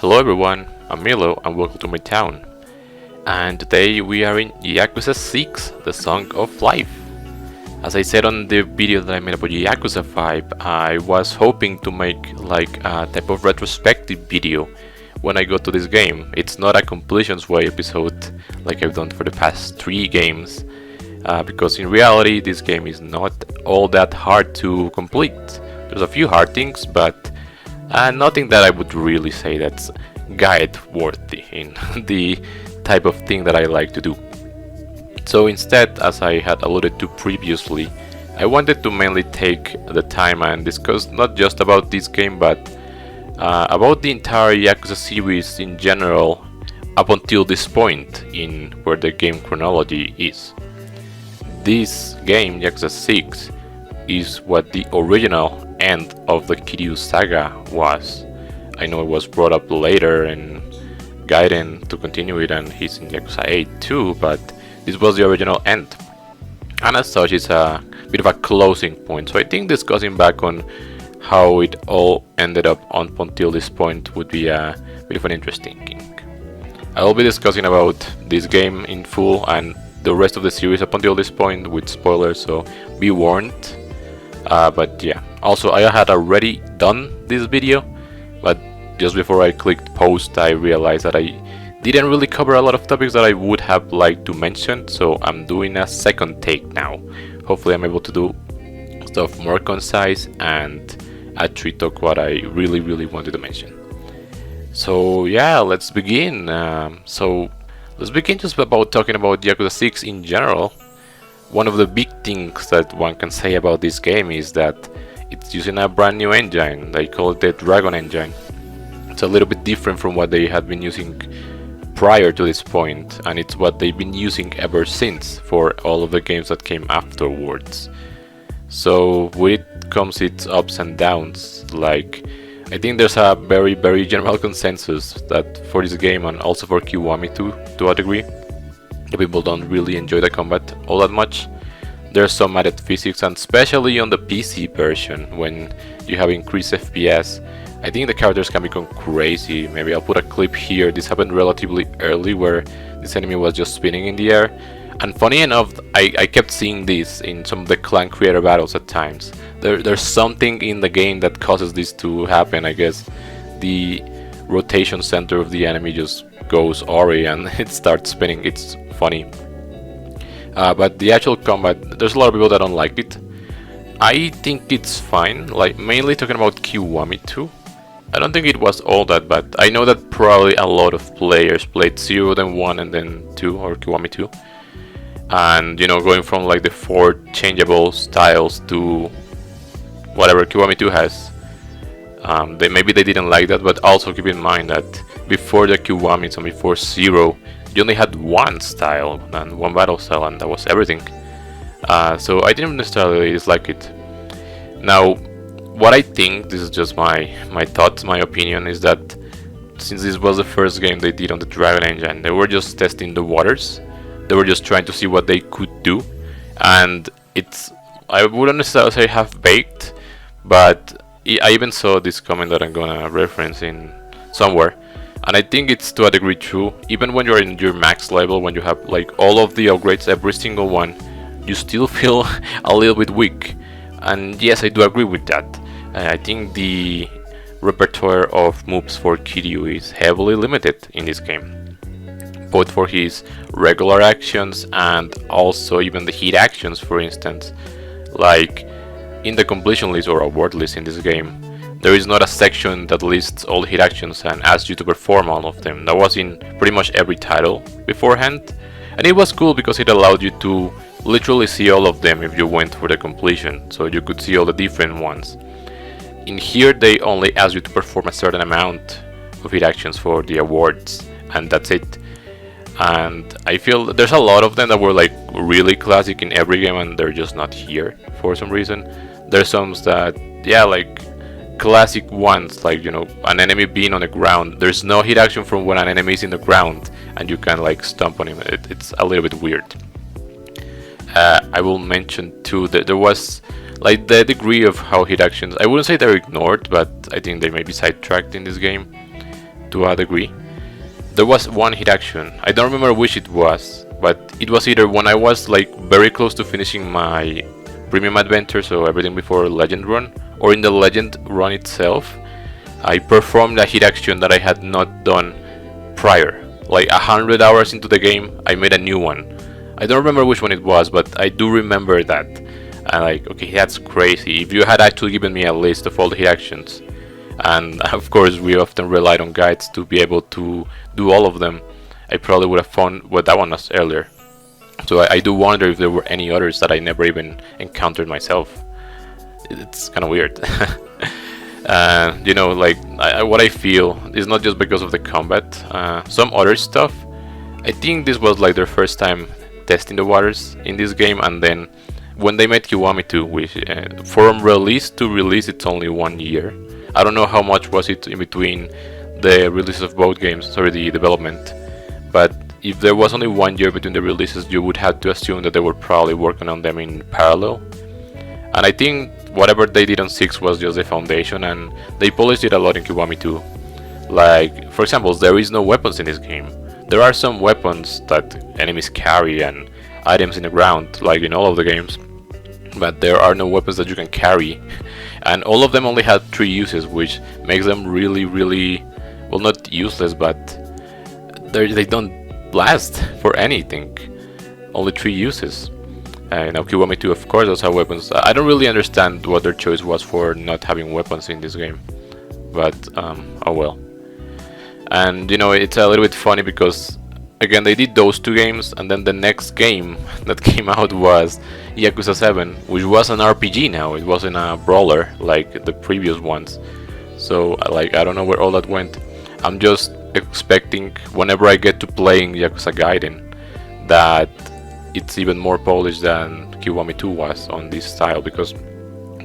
Hello everyone, I'm Milo and welcome to my town. And today we are in Yakuza 6, the Song of Life. As I said on the video that I made about Yakuza 5, I was hoping to make like a type of retrospective video when I go to this game. It's not a completions way episode like I've done for the past 3 games, because in reality this game is not all that hard to complete. There's a few hard things, but nothing that I would really say that's guide worthy in the type of thing that I like to do. So instead, as I had alluded to previously, I wanted to mainly take the time and discuss not just about this game, but about the entire Yakuza series in general up until this point in where the game chronology is. This game, Yakuza 6, is what the original end of the Kiryu saga was. I know it was brought up later in Gaiden to continue it, and he's in Yakuza 8 too, but this was the original end. And as such, it's a bit of a closing point. So I think discussing back on how it all ended up on until this point would be a bit of an interesting thing. I will be discussing about this game in full and the rest of the series up until this point with spoilers, so be warned. But yeah, also I had already done this video, but just before I clicked post I realized that I didn't really cover a lot of topics that I would have liked to mention, so I'm doing a second take now. Hopefully I'm able to do stuff more concise and actually talk what I really wanted to mention. So yeah, let's begin. Let's begin just about talking about Yakuza 6 in general. One of the big things that one can say about this game is that it's using a brand new engine. They call it the Dragon engine. It's a little bit different from what they had been using prior to this point, and it's what they've been using ever since for all of the games that came afterwards. So with it comes its ups and downs. Like, I think there's a very general consensus that for this game, and also for Kiwami too, to a degree, the people don't really enjoy the combat all that much. There's some added physics, and especially on the PC version, when you have increased FPS, I think the characters can become crazy. Maybe I'll put a clip here. This happened relatively early, where this enemy was just spinning in the air. And funny enough, I kept seeing this in some of the clan creator battles at times. There's something in the game that causes this to happen. I guess the rotation center of the enemy just goes awry and it starts spinning. It's funny. But the actual combat, there's a lot of people that don't like it. I think it's fine, like mainly talking about Kiwami 2. I don't think it was all that bad. I know that probably a lot of players played 0, then 1, and then 2, or Kiwami 2. And, you know, going from like the 4 changeable styles to whatever Kiwami 2 has. Maybe they didn't like that, but also keep in mind that before the Kiwamis and before 0, you only had one style and one battle style, and that was everything. So I didn't necessarily dislike it. Now, what I think, this is just my thoughts, my opinion, is that since this was the first game they did on the Dragon engine, they were just testing the waters. They were just trying to see what they could do, and I wouldn't necessarily say half-baked, but I even saw this comment that I'm gonna reference in somewhere, and I think it's to a degree true. Even when you're in your max level, when you have like all of the upgrades, every single one, you still feel a little bit weak. And yes, I do agree with that. I think the repertoire of moves for Kiryu is heavily limited in this game, both for his regular actions and also even the hit actions, for instance. Like in the completion list or award list in this game, there is not a section that lists all hit actions and asks you to perform all of them. That was in pretty much every title beforehand, and it was cool because it allowed you to literally see all of them if you went for the completion, so you could see all the different ones. In here they only ask you to perform a certain amount of hit actions for the awards, and that's it. And I feel there's a lot of them that were like really classic in every game, and they're just not here for some reason. There's some that, yeah, like classic ones, like, you know, an enemy being on the ground. There's no hit action from when an enemy is in the ground and you can like stomp on him. It's a little bit weird. I will mention too that there was like the degree of how hit actions, I wouldn't say they're ignored, but I think they may be sidetracked in this game. to a degree. There was one hit action. I don't remember which it was, but it was either when I was like very close to finishing my premium adventure, so everything before Legend Run, or in the Legend Run itself, I performed a hit action that I had not done prior. Like 100 hours into the game, I made a new one. I don't remember which one it was, but I do remember that. And like, okay, that's crazy. If you had actually given me a list of all the hit actions, and of course we often relied on guides to be able to do all of them, I probably would have found what that one was earlier. So I do wonder if there were any others that I never even encountered myself. It's kind of weird. You know, like what I feel is not just because of the combat. Some other stuff, I think this was like their first time testing the waters in this game, and then when they made Kiwami 2, which from release to release it's only 1 year. I don't know how much was it in between the releases of both games, sorry, the development, but if there was only 1 year between the releases, you would have to assume that they were probably working on them in parallel. And I think whatever they did on 6 was just the foundation, and they polished it a lot in Kiwami 2. Like, for example, there is no weapons in this game. There are some weapons that enemies carry and items in the ground, like in all of the games, but there are no weapons that you can carry. And all of them only had 3 uses, which makes them really, really, well, not useless, but they don't last for anything. Only 3 uses. Now Kiwami 2 of course does have weapons. I don't really understand what their choice was for not having weapons in this game, but oh well. And you know, it's a little bit funny because again they did those 2 games, and then the next game that came out was Yakuza 7, which was an RPG now. It wasn't a brawler like the previous ones. So like, I don't know where all that went. I'm just expecting whenever I get to playing Yakuza Gaiden that it's even more polished than Kiwami 2 was on this style, because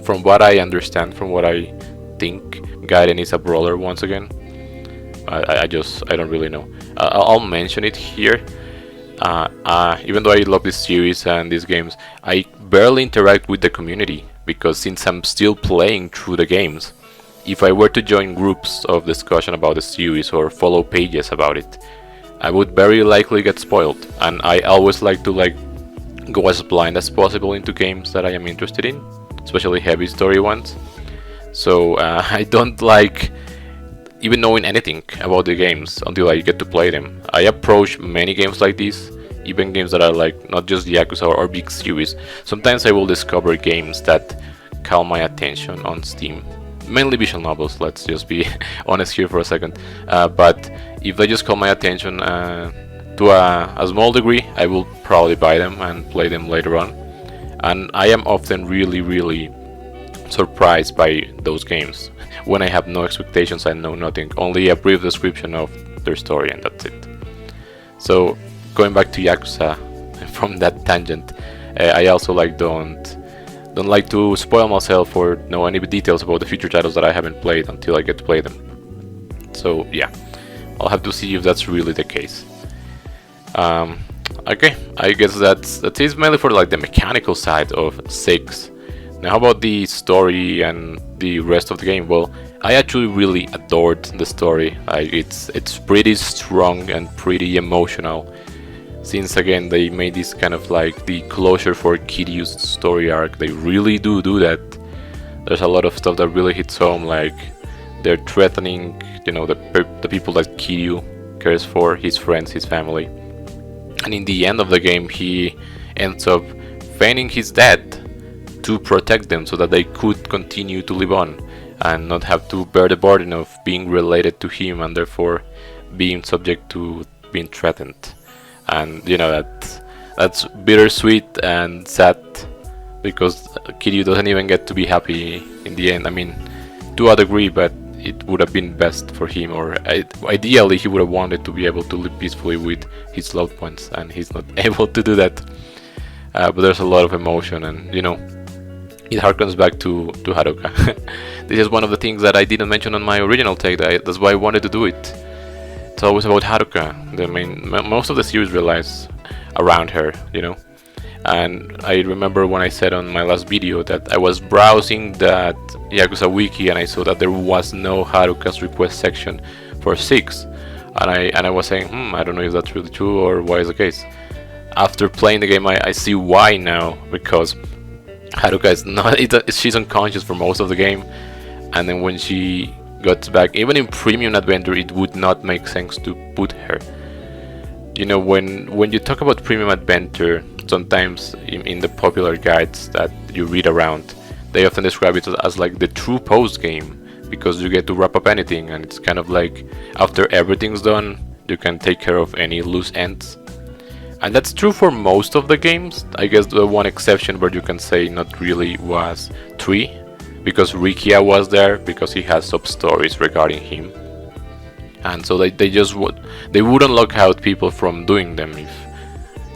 from what I understand, from what I think, Gaiden is a brawler once again. I don't really know. I'll mention it here. Even though I love this series and these games, I barely interact with the community, because since I'm still playing through the games, if I were to join groups of discussion about the series or follow pages about it, I would very likely get spoiled, and I always like to go as blind as possible into games that I am interested in, especially heavy story ones. So I don't like even knowing anything about the games until I get to play them. I approach many games like this, even games that are like not just Yakuza or big series. Sometimes I will discover games that call my attention on Steam. Mainly visual novels, let's just be honest here for a second. But if they just call my attention to a small degree, I will probably buy them and play them later on. And I am often really, really surprised by those games when I have no expectations and know nothing, only a brief description of their story, and that's it. So going back to Yakuza from that tangent, I also don't like to spoil myself or know any details about the future titles that I haven't played until I get to play them. So yeah, I'll have to see if that's really the case. Okay, I guess that is mainly for like the mechanical side of 6. Now how about the story and the rest of the game? Well, I actually really adored the story. It's pretty strong and pretty emotional, since again they made this kind of like the closure for Kiryu's story arc. They really do that. There's a lot of stuff that really hits home, like they're threatening, you know, the people that Kiryu cares for, his friends, his family. And in the end of the game, he ends up feigning his death to protect them so that they could continue to live on and not have to bear the burden of being related to him and therefore being subject to being threatened. And you know, that's bittersweet and sad, because Kiryu doesn't even get to be happy in the end. I mean, to a degree, but it would have been best for him, or ideally he would have wanted to be able to live peacefully with his loved ones, and he's not able to do that. But there's a lot of emotion, and you know, it harkens back to Haruka. This is one of the things that I didn't mention on my original take. That's why I wanted to do it. It's always about Haruka. Most of the series relies around her, you know. And I remember when I said on my last video that I was browsing that Yakuza wiki and I saw that there was no Haruka's request section for 6, and I was saying, I don't know if that's really true or why is the case. After playing the game, I see why now, because Haruka is not, she's unconscious for most of the game, and then when she got back, even in Premium Adventure, it would not make sense to put her. You know, when you talk about Premium Adventure, sometimes in the popular guides that you read around, they often describe it as like the true post game, because you get to wrap up anything, and it's kind of like after everything's done, you can take care of any loose ends. And that's true for most of the games. I guess the one exception where you can say not really was 3, because Rikia was there, because he has sub-stories regarding him. And so they wouldn't lock out people from doing them if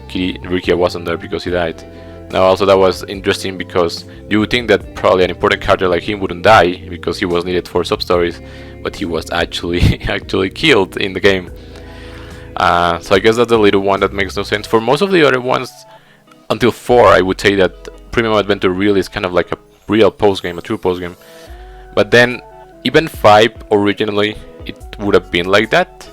Rikia wasn't there because he died. Now also that was interesting because you would think that probably an important character like him wouldn't die because he was needed for sub-stories, but he was actually killed in the game. So I guess that's the little one that makes no sense. For most of the other ones, until 4, I would say that Premium Adventure really is kind of like a real post-game, a true post-game. But then, even 5 originally, it would have been like that.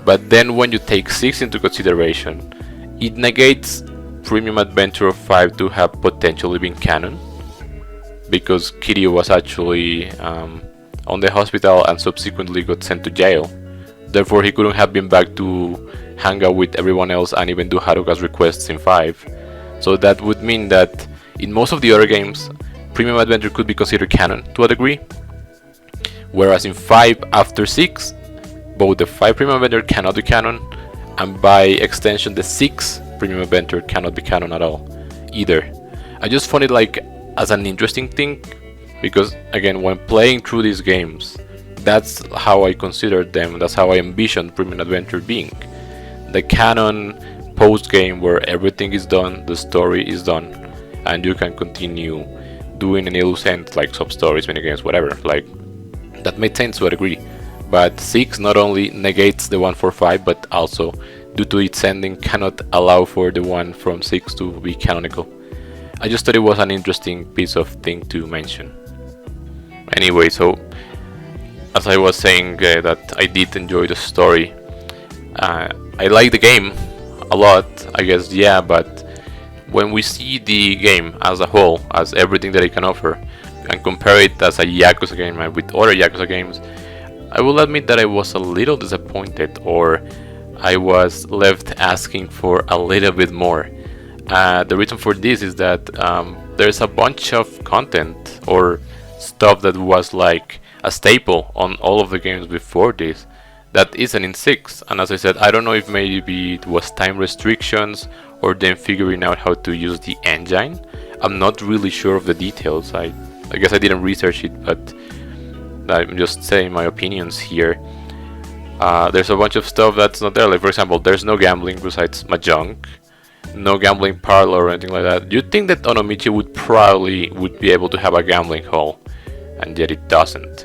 But then when you take 6 into consideration, it negates Premium Adventure 5 to have potentially been canon, because Kiryu was actually on the hospital and subsequently got sent to jail. Therefore, he couldn't have been back to hang out with everyone else and even do Haruka's requests in 5. So that would mean that in most of the other games, Premium Adventure could be considered canon to a degree. Whereas in 5 after 6, both the 5 Premium Adventure cannot be canon, and by extension the 6 Premium Adventure cannot be canon at all, either. I just found it like as an interesting thing, because again, when playing through these games, that's how I considered them, that's how I envisioned Premium Adventure being. The canon post-game where everything is done, the story is done, and you can continue doing any loose ends like sub-stories, minigames, whatever. Like, that made sense to a degree. But 6 not only negates the one for 5, but also, due to its ending, cannot allow for the one from 6 to be canonical. I just thought it was an interesting piece of thing to mention. Anyway, so as I was saying that I did enjoy the story. I like the game a lot, I guess, yeah, but when we see the game as a whole, as everything that it can offer, and compare it as a Yakuza game with other Yakuza games, I will admit that I was a little disappointed, or I was left asking for a little bit more. The reason for this is that there's a bunch of content or stuff that was like a staple on all of the games before this that isn't in 6, and as I said, I don't know if maybe it was time restrictions or them figuring out how to use the engine. I'm not really sure of the details. I guess I didn't research it, but I'm just saying my opinions here. There's a bunch of stuff that's not there, like for example, there's no gambling besides mahjong, no gambling parlor or anything like that. You'd think that Onomichi would be able to have a gambling hall, and yet it doesn't.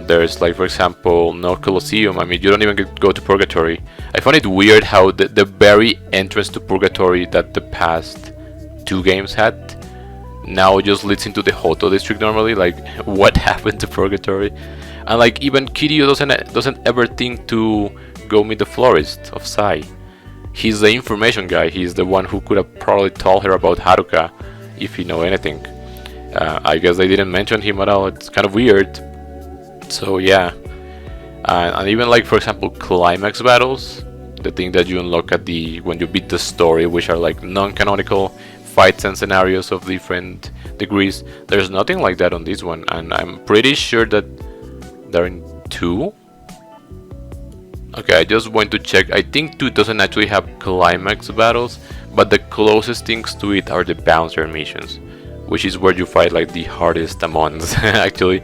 There's like, for example, no Colosseum. I mean, you don't even go to Purgatory. I find it weird how the very entrance to Purgatory that the past 2 games had now just leads into the Hoto district normally. Like, what happened to Purgatory? And like, even Kiryu doesn't ever think to go meet the florist of Sai. He's the information guy. He's the one who could have probably told her about Haruka if he know anything. I guess they didn't mention him at all. It's kind of weird. So yeah, and even like, for example, climax battles, the thing that you unlock at when you beat the story, which are like non-canonical fights and scenarios of different degrees. There's nothing like that on this one, and I'm pretty sure that they're in 2. Okay, I just went to check. I think 2 doesn't actually have climax battles, but the closest things to it are the bouncer missions, which is where you fight like the hardest amongst actually.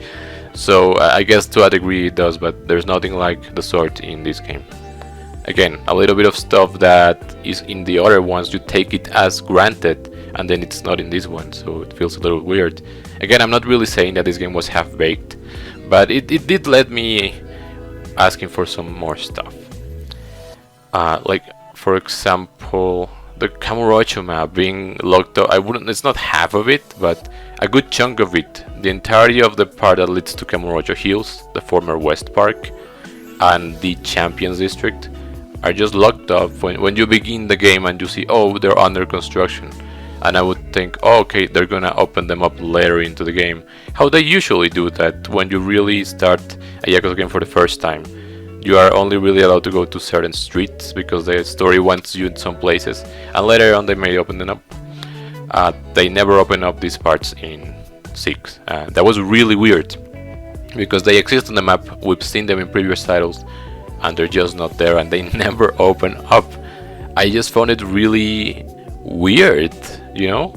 So I guess to a degree it does, but there's nothing like the sort in this game. Again, a little bit of stuff that is in the other ones, you take it as granted, and then it's not in this one, so it feels a little weird. Again, I'm not really saying that this game was half-baked, but it did let me asking for some more stuff. Like, for example, the Kamurocho map being locked up. I wouldn't. It's not half of it, but a good chunk of it. The entirety of the part that leads to Kamurocho Hills, the former West Park, and the Champions District are just locked up when you begin the game and you see, oh, they're under construction. And I would think, oh, okay, they're gonna open them up later into the game. How they usually do that when you really start a Yakuza game for the first time. You are only really allowed to go to certain streets because the story wants you in some places, and later on they may open them up. They never open up these parts in 6. That was really weird because they exist on the map. We've seen them in previous titles, and they're just not there, and they never open up. I just found it really weird, you know.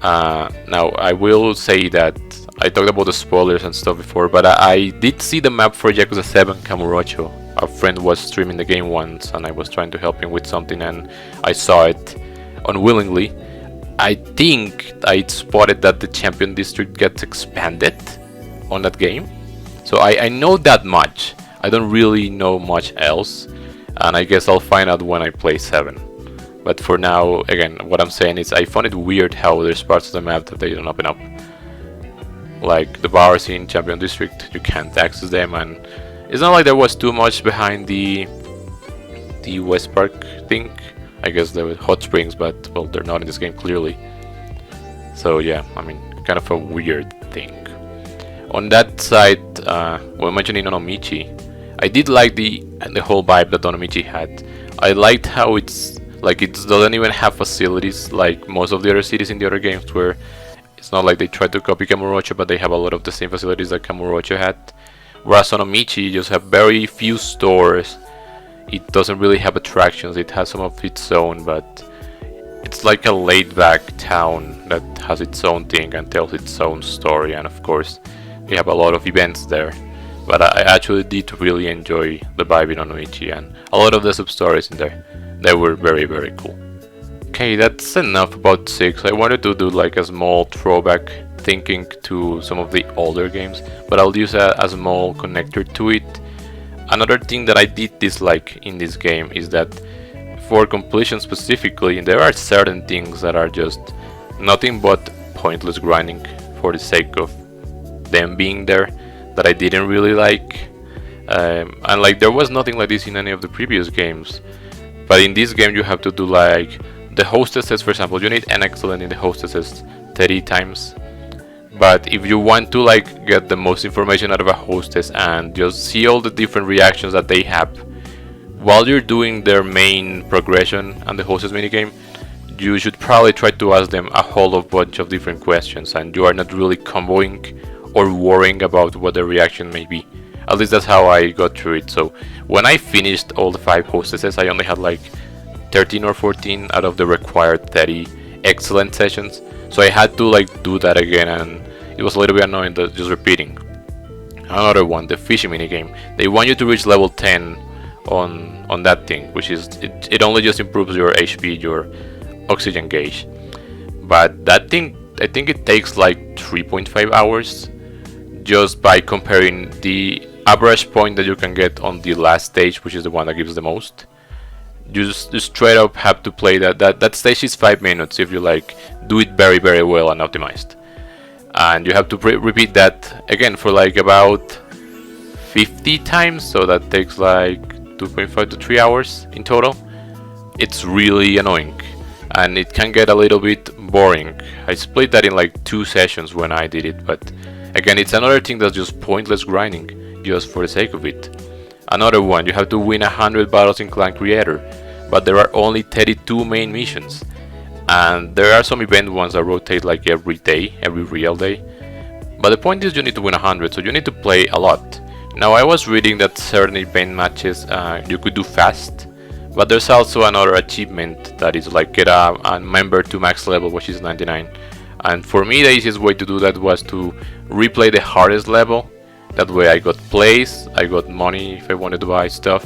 Now I will say that I talked about the spoilers and stuff before, but I did see the map for Yakuza 7 Kamurocho. A friend was streaming the game once and I was trying to help him with something and I saw it unwillingly. I think I spotted that the Champion District gets expanded on that game. So I know that much. I don't really know much else, and I guess I'll find out when I play 7. But for now, again, what I'm saying is I found it weird how there's parts of the map that they don't open up. Like the bars in Champion District, you can't access them, and it's not like there was too much behind the West Park thing. I guess there were hot springs, but well, they're not in this game clearly. So yeah, I mean, kind of a weird thing. On that side, when mentioning Onomichi, I did like the whole vibe that Onomichi had. I liked how it's like it doesn't even have facilities like most of the other cities in the other games, where it's not like they try to copy Kamurocho, but they have a lot of the same facilities that Kamurocho had. Whereas Onomichi, you just have very few stores. It doesn't really have attractions. It has some of its own, but it's like a laid-back town that has its own thing and tells its own story. And of course, we have a lot of events there. But I actually did really enjoy the vibe in Onomichi and a lot of the sub-stories in there. They were very, very cool. Okay, that's enough about 6. I wanted to do like a small throwback thinking to some of the older games, but I'll use a small connector to it. Another thing that I did dislike in this game is that for completion specifically, there are certain things that are just nothing but pointless grinding for the sake of them being there that I didn't really like. And like there was nothing like this in any of the previous games, but in this game you have to do like the hostesses, for example. You need an excellent in the hostesses 30 times. But if you want to like get the most information out of a hostess and just see all the different reactions that they have while you're doing their main progression and the hostess minigame, you should probably try to ask them a whole bunch of different questions, and you are not really comboing or worrying about what the reaction may be. At least that's how I got through it. So when I finished all the 5 hostesses, I only had like 13 or 14 out of the required 30 excellent sessions. So I had to like do that again, and it was a little bit annoying just repeating. Another one, the fishing minigame. They want you to reach level 10 on that thing, which is it only just improves your HP, your oxygen gauge. But that thing, I think it takes like 3.5 hours just by comparing the average point that you can get on the last stage, which is the one that gives the most. You just straight up have to play that stage is 5 minutes if you like do it very, very well and optimized. And you have to repeat that again for like about 50 times, so that takes like 2.5 to 3 hours in total. It's really annoying and it can get a little bit boring. I split that in like 2 sessions when I did it, but again, it's another thing that's just pointless grinding just for the sake of it. Another one, you have to win 100 battles in Clan Creator, but there are only 32 main missions, and there are some event ones that rotate like every day, every real day. But the point is you need to win 100, so you need to play a lot. Now I was reading that certain event matches you could do fast, but there's also another achievement that is like get a member to max level, which is 99. And for me the easiest way to do that was to replay the hardest level. That way I got plays, I got money if I wanted to buy stuff,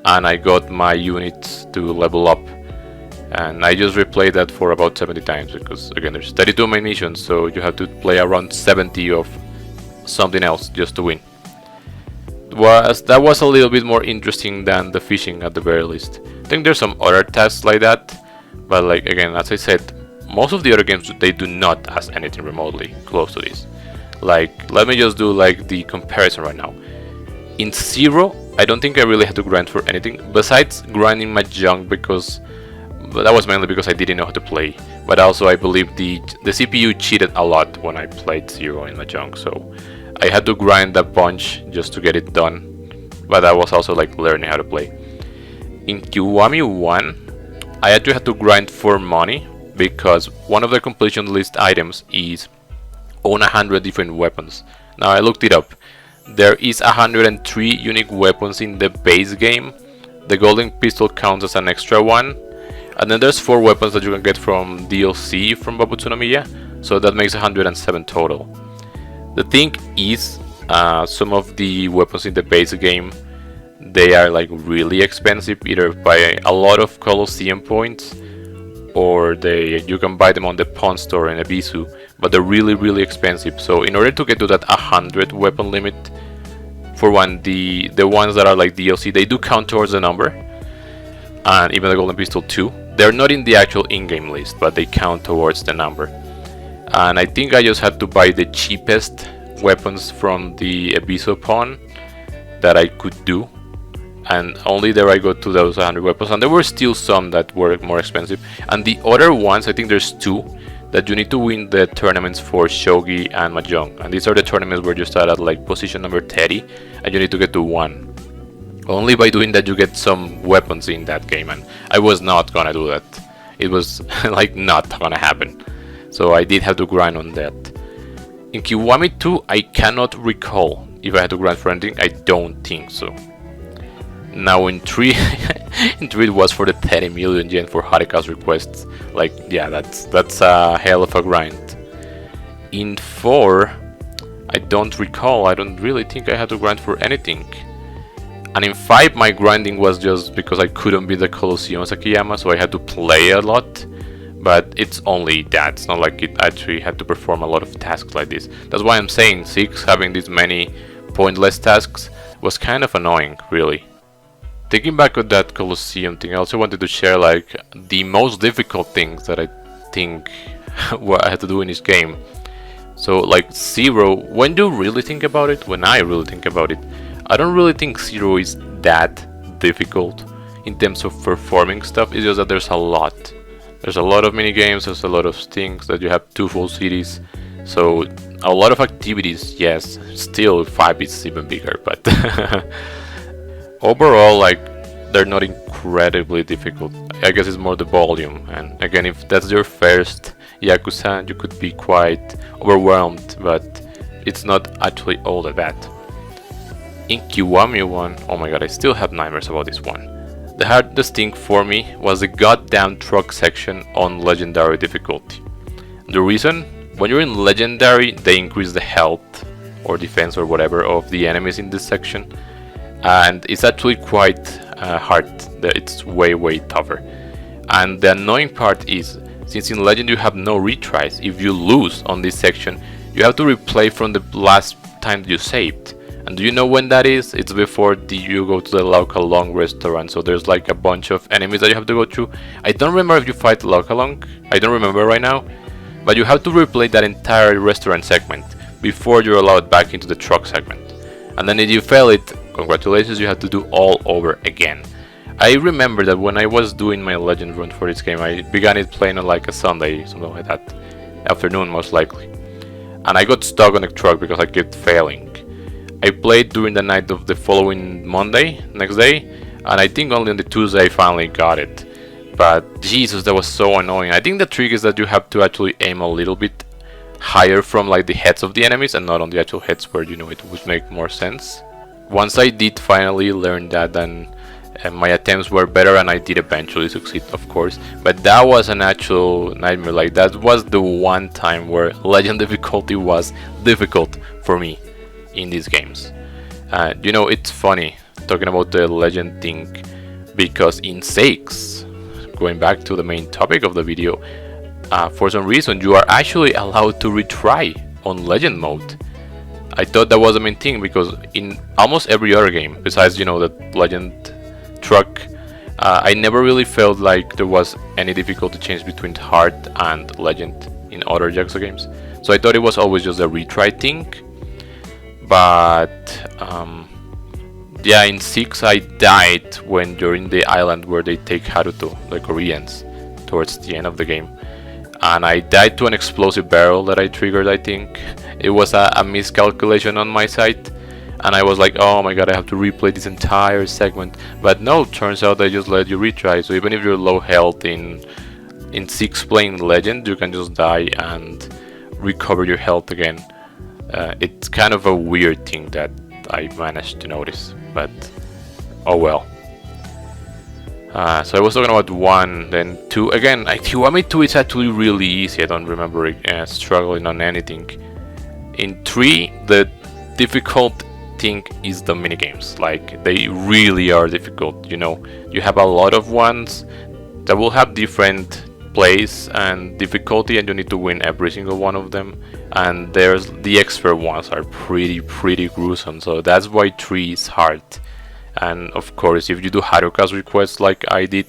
and I got my units to level up. And I just replayed that for about 70 times because again there's 32 main missions, so you have to play around 70 of something else just to win. That was a little bit more interesting than the fishing at the very least. I think there's some other tasks like that, But like again, as I said, most of the other games they do not ask anything remotely close to this. Like, let me just do like the comparison right now. In Zero, I don't think I really had to grind for anything besides grinding my junk, because that was mainly because I didn't know how to play. But also I believe the CPU cheated a lot when I played Zero in my junk, so I had to grind a bunch just to get it done. But I was also like learning how to play. In Kiwami 1, I actually had to grind for money because one of the completion list items is own 100 different weapons. Now I looked it up. There is 103 unique weapons in the base game. The golden pistol counts as an extra one. And then there's 4 weapons that you can get from DLC from Babutsu no Miya. So that makes 107 total. The thing is, some of the weapons in the base game, they are like really expensive, either by a lot of Colosseum points, or you can buy them on the pawn store in Ebisu, but they're really expensive. So in order to get to that 100 weapon limit, for one, the ones that are like DLC, they do count towards the number, and even the golden pistol too. They're not in the actual in-game list, but they count towards the number. And I think I just had to buy the cheapest weapons from the Ebisu pawn that I could do, and only there I got to those 100 weapons, and there were still some that were more expensive. And the other ones, I think there's 2 that you need to win the tournaments for Shogi and Mahjong, and these are the tournaments where you start at like position number 30 and you need to get to 1. Only by doing that you get some weapons in that game, and I was not gonna do that. It was like not gonna happen, so I did have to grind on that. In Kiwami 2, I cannot recall if I had to grind for anything. I don't think so. Now in 3, in 3 it was for the 30 million yen for Harika's requests. Like, yeah, that's a hell of a grind. In 4, I don't recall. I don't really think I had to grind for anything. And in 5, my grinding was just because I couldn't beat the Colosseum Sakiyama, so I had to play a lot. But it's only that. It's not like it actually had to perform a lot of tasks like this. That's why I'm saying 6 having these many pointless tasks was kind of annoying, really. Thinking back on that Colosseum thing, I also wanted to share like the most difficult things that I think what I had to do in this game. So like Zero, when you really think about it, when I really think about it, I don't really think Zero is that difficult in terms of performing stuff. It's just that there's a lot. There's a lot of mini games, there's a lot of things, that you have 2 full cities. So a lot of activities, yes. Still 5 is even bigger, but overall, like, they're not incredibly difficult. I guess it's more the volume, and again, if that's your first Yakuza, you could be quite overwhelmed, but it's not actually all that bad. In Kiwami 1, oh my god, I still have nightmares about this one. The hardest thing for me was the goddamn truck section on Legendary difficulty. The reason? When you're in Legendary, they increase the health or defense or whatever of the enemies in this section, and it's actually quite hard. It's way tougher. And the annoying part is, since in Legend you have no retries, if you lose on this section, you have to replay from the last time you saved. And do you know when that is? It's before you go to the Laukalong restaurant, so there's like a bunch of enemies that you have to go through. I don't remember if you fight Laukalong, I don't remember right now, but you have to replay that entire restaurant segment before you're allowed back into the truck segment. And then if you fail it, congratulations, you have to do all over again. I remember that when I was doing my Legend run for this game, I began it playing on like a Sunday, something like that, afternoon most likely. And I got stuck on the truck because I kept failing. I played during the night of the following Monday, next day, and I think only on the Tuesday I finally got it. But Jesus, that was so annoying. I think the trick is that you have to actually aim a little bit higher from like the heads of the enemies and not on the actual heads where, you know, it would make more sense. Once I did finally learn that, then my attempts were better and I did eventually succeed, of course. But that was an actual nightmare. Like, that was the one time where Legend difficulty was difficult for me in these games. You know, it's funny talking about the Legend thing, because in 6, going back to the main topic of the video, for some reason you are actually allowed to retry on Legend mode. I thought that was the main thing, because in almost every other game, besides, you know, the Legend truck, I never really felt like there was any difficulty change between hard and legend in other Yakuza games, so I thought it was always just a retry thing. But yeah, in 6 I died when you're in the island where they take Haruto, the Koreans, towards the end of the game. And I died to an explosive barrel that I triggered, I think. It was a miscalculation on my side. And I was like, oh my god, I have to replay this entire segment. But no, turns out they just let you retry. So even if you're low health in 6 playing Legend, you can just die and recover your health again. It's kind of a weird thing that I managed to notice, but oh well. So I was talking about 1, then 2. Again, Kiwami 2 is actually really easy. I don't remember struggling on anything. In 3, the difficult thing is the minigames. Like, they really are difficult. You know, you have a lot of ones that will have different plays and difficulty, and you need to win every single one of them. And there's the expert ones are pretty gruesome, so that's why 3 is hard. And of course, if you do Haruka's request like I did,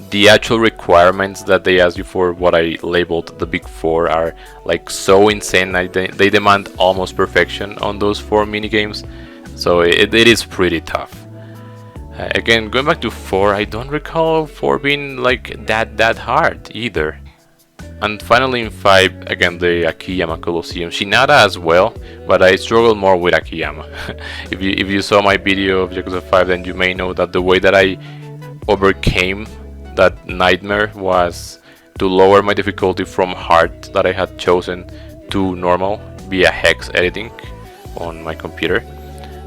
the actual requirements that they ask you for what I labeled the big 4 are like so insane. They demand almost perfection on those 4 minigames, so it is pretty tough. Again, going back to 4, I don't recall 4 being like that hard either. And finally in 5, again the Akiyama Colosseum, Shinada as well, but I struggled more with Akiyama. If you saw my video of Yakuza 5, then you may know that the way that I overcame that nightmare was to lower my difficulty from hard that I had chosen to normal via hex editing on my computer,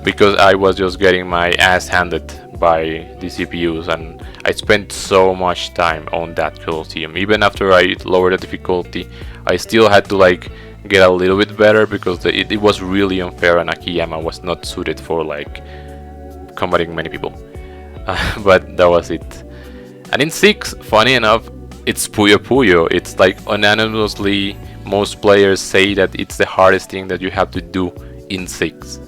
because I was just getting my ass handed by the CPUs, and I spent so much time on that Colosseum. Even after I lowered the difficulty, I still had to like get a little bit better, because it was really unfair and Akiyama was not suited for like combating many people. But that was it. And in 6, funny enough, it's Puyo Puyo. It's like unanimously most players say that it's the hardest thing that you have to do in 6.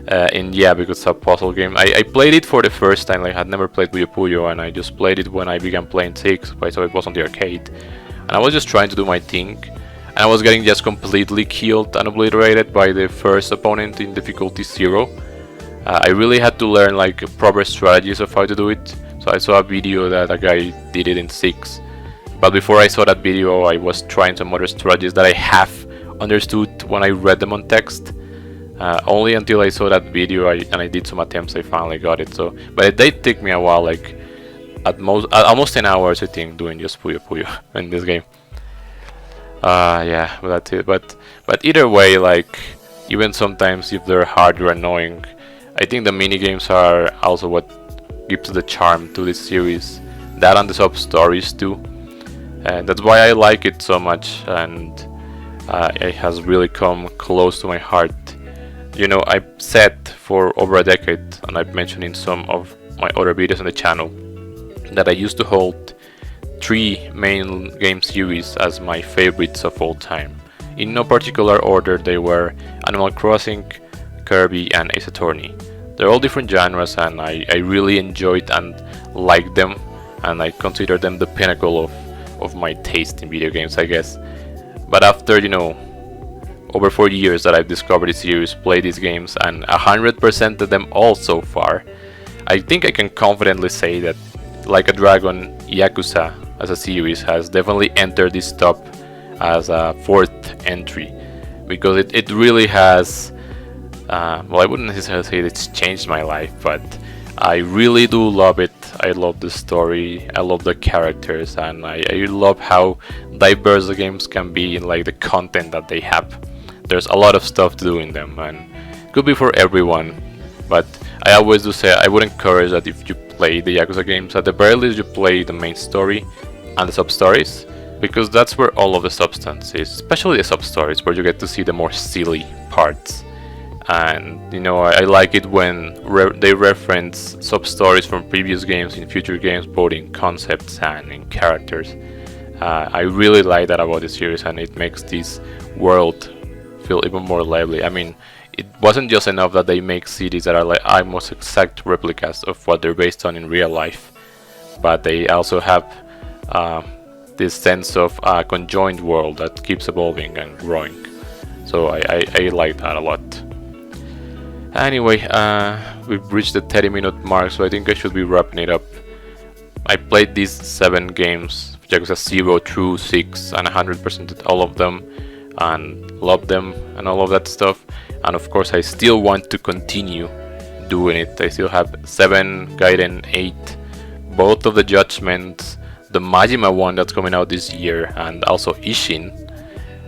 And yeah, because it's a puzzle game. I played it for the first time. Like, I had never played Puyo Puyo, and I just played it when I began playing 6, so it was on the arcade. And I was just trying to do my thing, and I was getting just completely killed and obliterated by the first opponent in difficulty 0. I really had to learn like proper strategies of how to do it. So I saw a video that a guy did it in 6. But before I saw that video, I was trying some other strategies that I have understood when I read them on text. Only until I saw that video and I did some attempts, I finally got it. So, but it did take me a while, like at almost 10 hours I think, doing just Puyo Puyo in this game. Yeah, well, that's it. But either way, like, even sometimes if they're hard or annoying, I think the mini games are also what gives the charm to this series. That and the sub stories too. And that's why I like it so much, and it has really come close to my heart. You know, I've said for over a decade, and I've mentioned in some of my other videos on the channel, that I used to hold 3 main game series as my favorites of all time. In no particular order, they were Animal Crossing, Kirby, and Ace Attorney. They're all different genres, and I really enjoyed and liked them, and I consider them the pinnacle of my taste in video games, I guess. But after, you know, over 4 years that I've discovered this series, played these games, and 100% of them all so far, I think I can confidently say that Like a Dragon, Yakuza as a series has definitely entered this top as a 4th entry, because it really has, well, I wouldn't necessarily say it's changed my life, but I really do love it. I love the story, I love the characters, and I love how diverse the games can be in like the content that they have. There's a lot of stuff to do in them, and it could be for everyone, but I always do say I would encourage that if you play the Yakuza games, at the very least you play the main story and the sub-stories, because that's where all of the substance is, especially the sub-stories, where you get to see the more silly parts. And you know, I like it when they reference sub-stories from previous games in future games, both in concepts and in characters. I really like that about the series, and it makes this world feel even more lively. I mean, it wasn't just enough that they make cities that are like almost exact replicas of what they're based on in real life, but they also have this sense of conjoined world that keeps evolving and growing. So I like that a lot. Anyway, we've reached the 30-minute mark, so I think I should be wrapping it up. I played these 7 games, Yakuza 0 through 6, and 100%ed all of them, and loved them, and all of that stuff. And of course, I still want to continue doing it. I still have 7, Gaiden 8, both of the Judgments, the Majima one that's coming out this year, and also Ishin.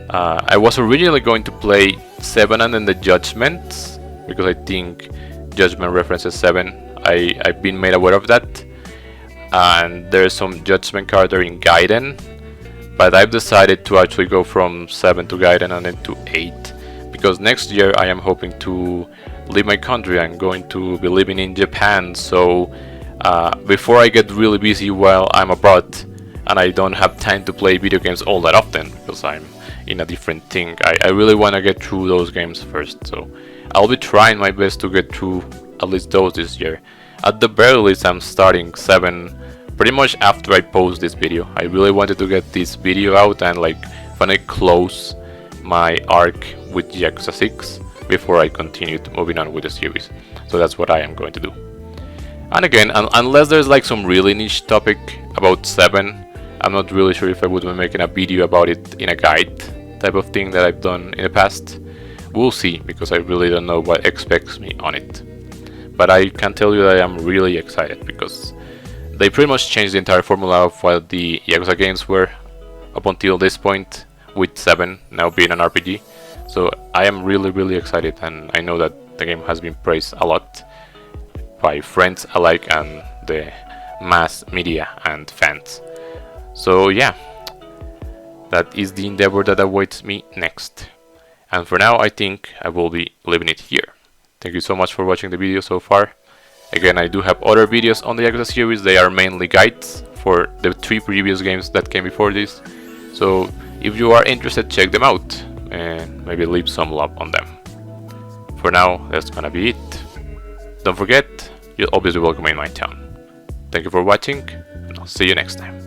I was originally going to play 7 and then the Judgments, because I think Judgment references 7. I've been made aware of that, and there's some Judgment character in Gaiden, but I've decided to actually go from 7 to Gaiden and then to 8, because next year I am hoping to leave my country. I'm going to be living in Japan, so before I get really busy while I'm abroad and I don't have time to play video games all that often because I'm in a different thing, I really want to get through those games first. So I'll be trying my best to get through at least those this year. At the very least, I'm starting 7 pretty much after I post this video. I really wanted to get this video out and like finally close my arc with Yakuza 6 before I continued moving on with the series. So that's what I am going to do. And again, unless there's like some really niche topic about 7, I'm not really sure if I would be making a video about it in a guide type of thing that I've done in the past. We'll see, because I really don't know what expects me on it. But I can tell you that I am really excited, because they pretty much changed the entire formula of what the Yakuza games were up until this point, with 7 now being an RPG. So I am really excited, and I know that the game has been praised a lot by friends alike and the mass media and fans. So yeah, that is the endeavor that awaits me next. And for now, I think I will be leaving it here. Thank you so much for watching the video so far. Again, I do have other videos on the Yakuza series. They are mainly guides for the 3 previous games that came before this. So if you are interested, check them out and maybe leave some love on them. For now, that's gonna be it. Don't forget, you're always welcome in my town. Thank you for watching, and I'll see you next time.